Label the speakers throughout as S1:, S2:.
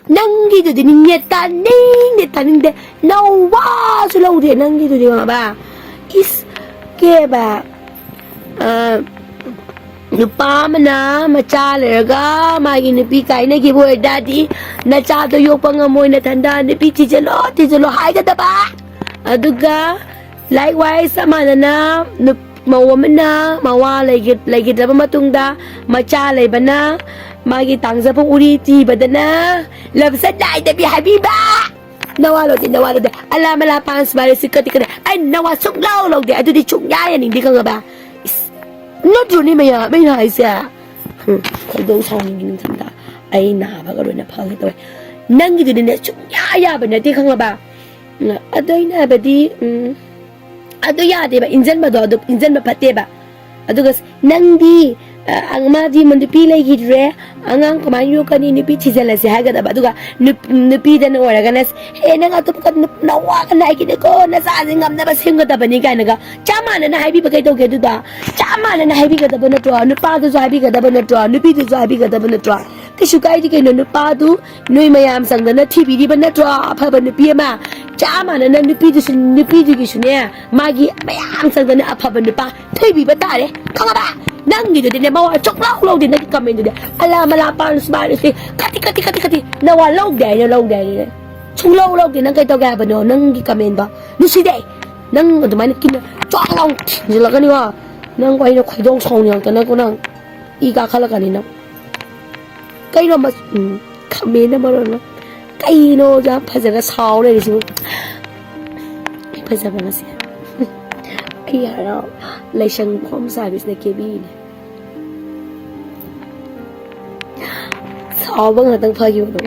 S1: ꯅꯪꯒꯤꯗꯨꯗꯤ ꯅꯦꯠ ꯇꯥꯅꯤꯡꯗꯦ ꯅꯋꯥꯁꯨ ꯂꯧꯗꯦ ꯅꯪꯒꯤꯗꯨꯗꯤ ꯈꯪꯉꯕ ꯏꯁ ꯀꯦꯕ 누빠 아무나 마찰레가 마기 누피 가이네기 보여다디 나차도 욕방아 모이나 단다 누피 티절로 하이가다 봐 아두가 likewise 아마나 누 마워마나 마와 레기 잡아 마퉁다 마찰레바나 마기 땅자봉 우리 티바다나 럽사 다이다비 하비바 나와로데 알라말라 판스 바레스 까티까데 아이 나와 속라오로데 아두디 총야야 닝디 강가봐 너들이 뭐야 뭐야 이제야 그래도 성인기는 산다 아이 나바가 로나 파게도 난기들이 내 야야 버네 대강아 봐 아도이나 바디 아도야 대바 인전 바도 아도 인전 바 파테바 아도가 난디 angmadi mundupi lagi dre angang kamayo kani nupi chizala se haga da baduga nupi da no wara ganas he nang atup ka nawa ka na ikide ko na sa singam na basingo da bani ka naga chama na haibi bagai to ke du da chama na haibi ka da bana to nupa du haibi ka da bana to nupi du haibi ka da bana to kishu kai di ke no nupa du noi mayam sang da na tv di bana to pha ban nupi ma chama na nupi du ki shune magi mayam sang da na apha ban nupa thoi bi ba da re khanga ba nangi dede mawa choklau de nagi kamen dede ala mala pan smile si kati nawa law de chunglau de nang kai to ga ba no nangi kamen ba nu si de nang adumai kin choklau ni la gani wa nang kwai no khoi dong song yang ta na ko nang I ga khala kani na kai no mas kamen na maro na kai no ja phaja ga saw le si phaja ba na si Kaya laisang home service na kebin. Sawa nga tang pagyo no.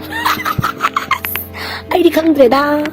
S1: Ay di kang dreda.